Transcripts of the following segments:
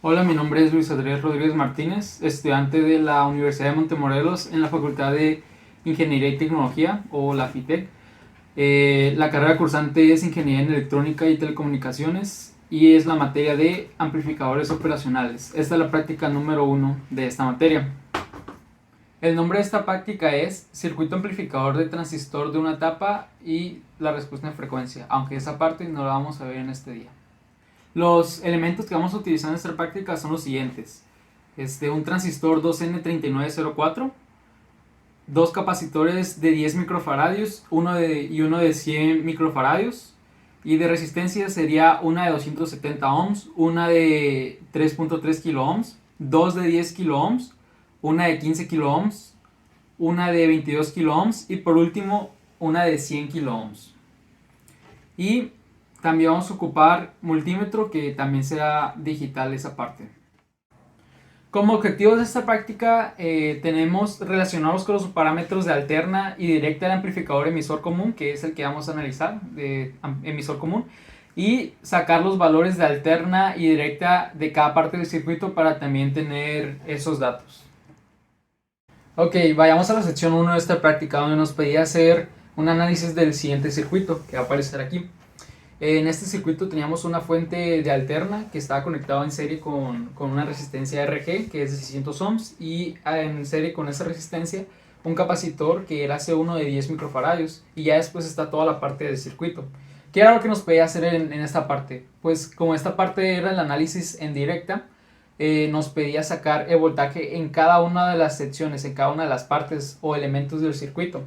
Hola, mi nombre es Luis Andrés Rodríguez Martínez, estudiante de la Universidad de Montemorelos en la Facultad de Ingeniería y Tecnología, o la FITEC. La carrera cursante es Ingeniería en Electrónica y Telecomunicaciones y es la materia de amplificadores operacionales. Esta es la práctica número 1 de esta materia. El nombre de esta práctica es circuito amplificador de transistor de una etapa y la respuesta en frecuencia, aunque esa parte no la vamos a ver en este día. Los elementos que vamos a utilizar en esta práctica son los siguientes. Un transistor 2N3904, dos capacitores de 10 microfaradios y uno de 100 microfaradios, y de resistencia sería una de 270 ohms, una de 3.3 kilo ohms, dos de 10 kilo ohms, una de 15 kilo ohms, una de 22 kilo ohms y por último una de 100 kilo ohms. Y también vamos a ocupar multímetro, que también será digital esa parte. Como objetivos de esta práctica tenemos relacionados con los parámetros de alterna y directa del amplificador emisor común, que es el que vamos a analizar, de emisor común, y sacar los valores de alterna y directa de cada parte del circuito para también tener esos datos. Ok, vayamos a la sección 1 de esta práctica, donde nos pedía hacer un análisis del siguiente circuito que va a aparecer aquí. En este circuito teníamos una fuente de alterna que estaba conectada en serie con una resistencia RG que es de 600 ohms, y en serie con esa resistencia un capacitor que era C1 de 10 microfaradios, y ya después está toda la parte del circuito. ¿Qué era lo que nos pedía hacer en esta parte? Pues como esta parte era el análisis en directa, nos pedía sacar el voltaje en cada una de las secciones, en cada una de las partes o elementos del circuito.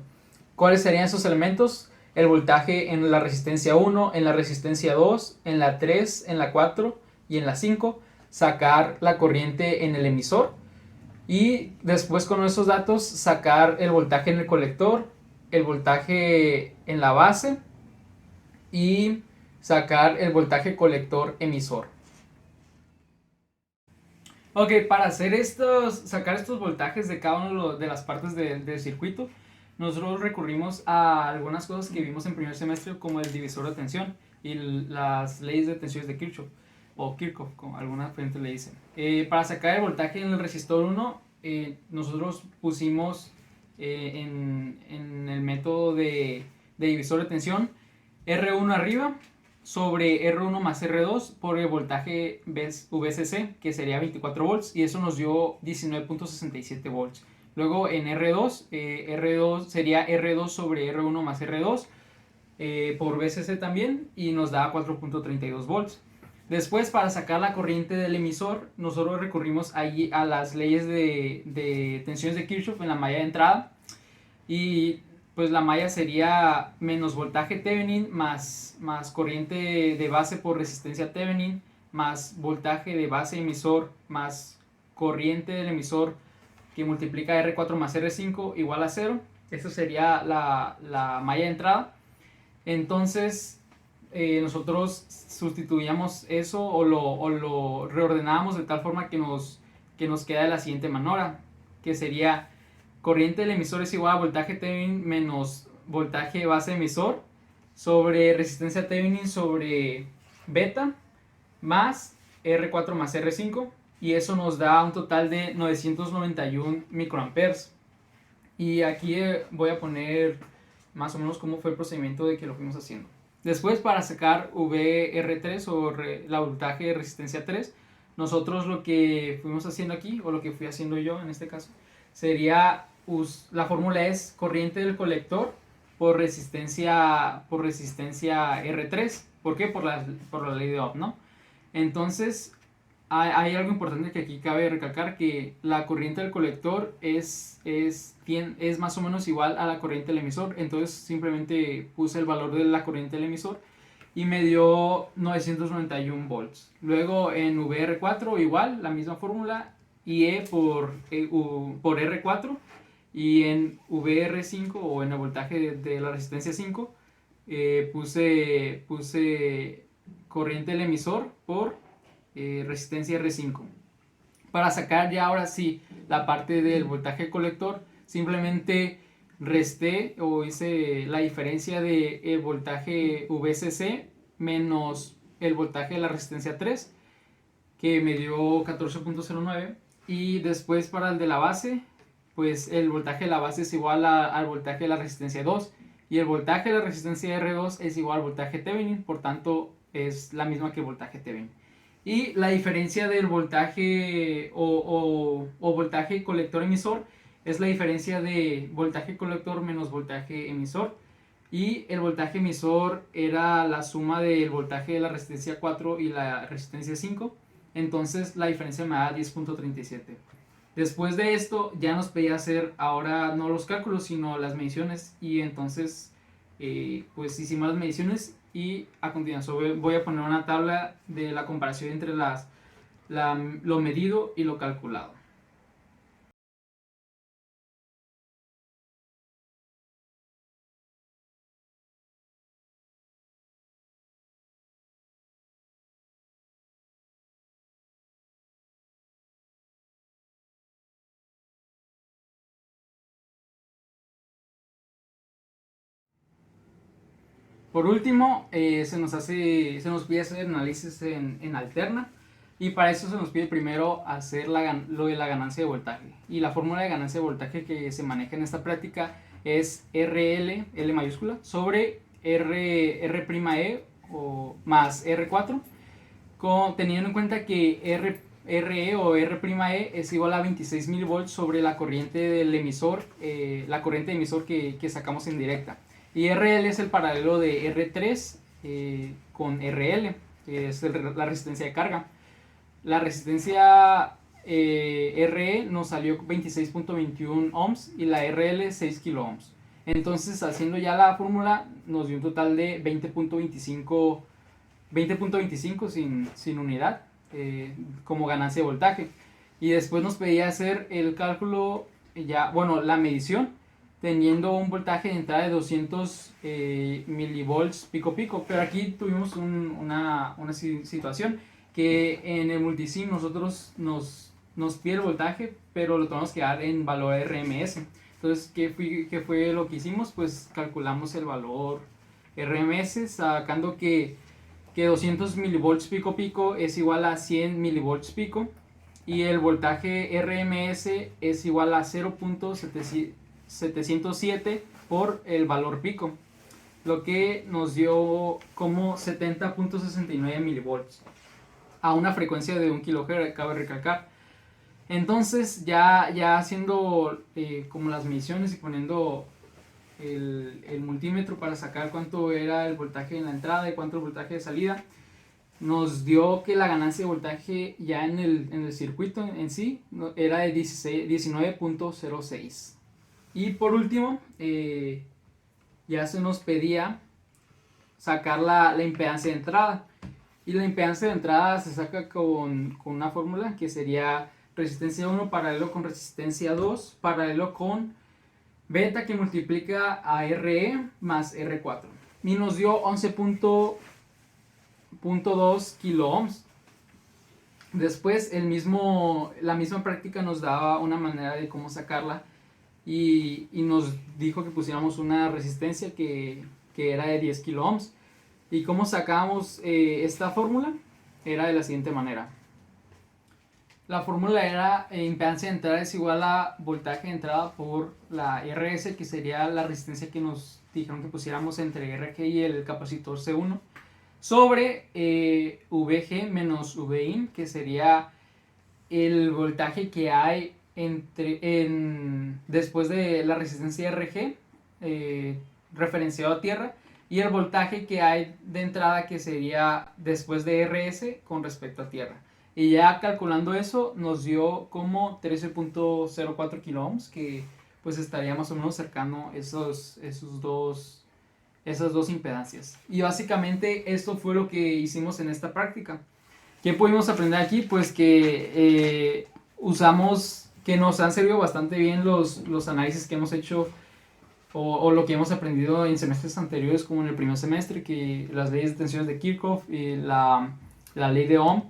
¿Cuáles serían esos elementos? El voltaje en la resistencia 1, en la resistencia 2, en la 3, en la 4 y en la 5. Sacar la corriente en el emisor. Y después con esos datos sacar el voltaje en el colector, el voltaje en la base y sacar el voltaje colector emisor. Ok, para hacer sacar estos voltajes de cada una de las partes del circuito, nosotros recurrimos a algunas cosas que vimos en primer semestre, como el divisor de tensión y las leyes de tensiones de Kirchhoff, o Kirchhoff, como alguna gente le dice. Para sacar el voltaje en el resistor 1, nosotros pusimos en el método de divisor de tensión R1 arriba sobre R1 más R2 por el voltaje VCC, que sería 24 volts, y eso nos dio 19.67 volts. Luego en R2 sería R2 sobre R1 más R2 por VCC también, y nos da 4.32 volts. Después, para sacar la corriente del emisor, nosotros recurrimos allí a las leyes de tensiones de Kirchhoff en la malla de entrada, y pues la malla sería menos voltaje Thevenin más corriente de base por resistencia Thevenin más voltaje de base emisor más corriente del emisor que multiplica R4 más R5 igual a 0. Eso sería la malla de entrada. Entonces nosotros sustituíamos eso o lo reordenábamos de tal forma que nos queda de la siguiente manera, que sería corriente del emisor es igual a voltaje Thevenin menos voltaje base emisor sobre resistencia Thevenin sobre beta más R4 más R5, y eso nos da un total de 991 microamperes. Y aquí voy a poner más o menos cómo fue el procedimiento de que lo fuimos haciendo. Después, para sacar VR3 o la voltaje de resistencia 3, nosotros lo que fuimos haciendo aquí, o lo que fui haciendo yo en este caso, sería la fórmula es corriente del colector por resistencia R3. ¿Por qué? Por la ley de Ohm, ¿no? Entonces, hay algo importante que aquí cabe recalcar, que la corriente del colector es más o menos igual a la corriente del emisor. Entonces simplemente puse el valor de la corriente del emisor y me dio 991 volts. Luego en VR4 igual, la misma fórmula, IE por R4, y en VR5 o en el voltaje de la resistencia 5 puse corriente del emisor por resistencia R5. Para sacar ya ahora sí la parte del voltaje colector, simplemente resté o hice la diferencia de el voltaje VCC menos el voltaje de la resistencia 3, que me dio 14.09. Y después para el de la base, pues el voltaje de la base es igual al voltaje de la resistencia 2. Y el voltaje de la resistencia R2 es igual al voltaje Thevenin, por tanto es la misma que el voltaje Thevenin. Y la diferencia del voltaje o voltaje colector emisor es la diferencia de voltaje colector menos voltaje emisor. Y el voltaje emisor era la suma del voltaje de la resistencia 4 y la resistencia 5. Entonces la diferencia me da 10.37. Después de esto ya nos pedía hacer ahora no los cálculos sino las mediciones. Y entonces pues hicimos las mediciones y a continuación voy a poner una tabla de la comparación entre lo medido y lo calculado. Por último, se nos pide hacer análisis en alterna. Y para eso se nos pide primero hacer lo de la ganancia de voltaje. Y la fórmula de ganancia de voltaje que se maneja en esta práctica es RL, L mayúscula, sobre R'E más R4, teniendo en cuenta que RE o R'E es igual a 26 milivolts sobre la corriente del emisor, la corriente de emisor que sacamos en directa. Y RL es el paralelo de R3 con RL, que es la resistencia de carga. La resistencia RE nos salió 26.21 ohms y la RL 6 kilo ohms. Entonces, haciendo ya la fórmula, nos dio un total de 20.25 sin unidad como ganancia de voltaje. Y después nos pedía hacer el cálculo, la medición, teniendo un voltaje de entrada de 200 milivolts pico pico. Pero aquí tuvimos una situación que en el multisim nosotros nos pide el voltaje, pero lo tenemos que dar en valor RMS. Entonces, ¿qué fue lo que hicimos? Pues calculamos el valor RMS, sacando que 200 milivolts pico pico es igual a 100 milivolts pico, y el voltaje RMS es igual a 0.707 por el valor pico, lo que nos dio como 70.69 milivolts a una frecuencia de 1 kHz, cabe recalcar. Entonces ya haciendo como las mediciones y poniendo el multímetro para sacar cuánto era el voltaje en la entrada y cuánto el voltaje de salida, nos dio que la ganancia de voltaje ya en el circuito en sí era de 19.06. Y por último, ya se nos pedía sacar la impedancia de entrada. Y la impedancia de entrada se saca con una fórmula que sería resistencia 1 paralelo con resistencia 2 paralelo con beta que multiplica a RE más R4. Y nos dio 11.2 kilo ohms. Después la misma práctica nos daba una manera de cómo sacarla y nos dijo que pusiéramos una resistencia que era de 10 kilo ohms. ¿Y cómo sacábamos esta fórmula? Era de la siguiente manera. La fórmula era impedancia de entrada es igual a voltaje de entrada por la RS, que sería la resistencia que nos dijeron que pusiéramos entre RG y el capacitor C1, sobre VG menos VIN, que sería el voltaje que hay después de la resistencia RG referenciado a tierra, y el voltaje que hay de entrada, que sería después de RS con respecto a tierra. Y ya calculando eso nos dio como 13.04 kilo ohms, que pues estaría más o menos cercano esas dos impedancias. Y básicamente esto fue lo que hicimos en esta práctica. ¿Qué pudimos aprender aquí? Pues que que nos han servido bastante bien los análisis que hemos hecho o lo que hemos aprendido en semestres anteriores, como en el primer semestre, que las leyes de tensiones de Kirchhoff y la ley de Ohm,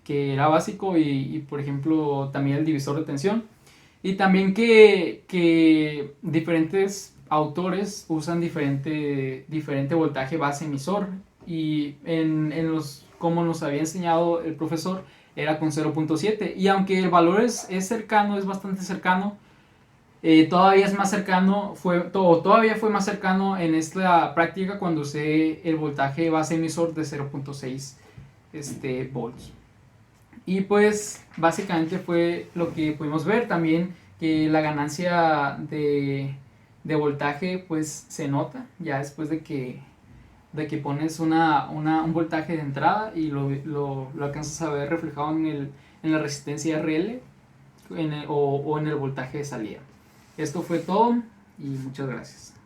que era básico, y por ejemplo también el divisor de tensión, y también que diferentes autores usan diferente voltaje base emisor, y en como nos había enseñado el profesor, era con 0.7. Y aunque el valor es cercano, es bastante cercano, todavía es más cercano, todavía fue más cercano en esta práctica cuando usé el voltaje base emisor de 0.6 volts. Y pues básicamente fue lo que pudimos ver. También que la ganancia de voltaje pues se nota ya después de que pones un voltaje de entrada y lo alcanzas a ver reflejado en la resistencia RL o en el voltaje de salida. Esto fue todo y muchas gracias.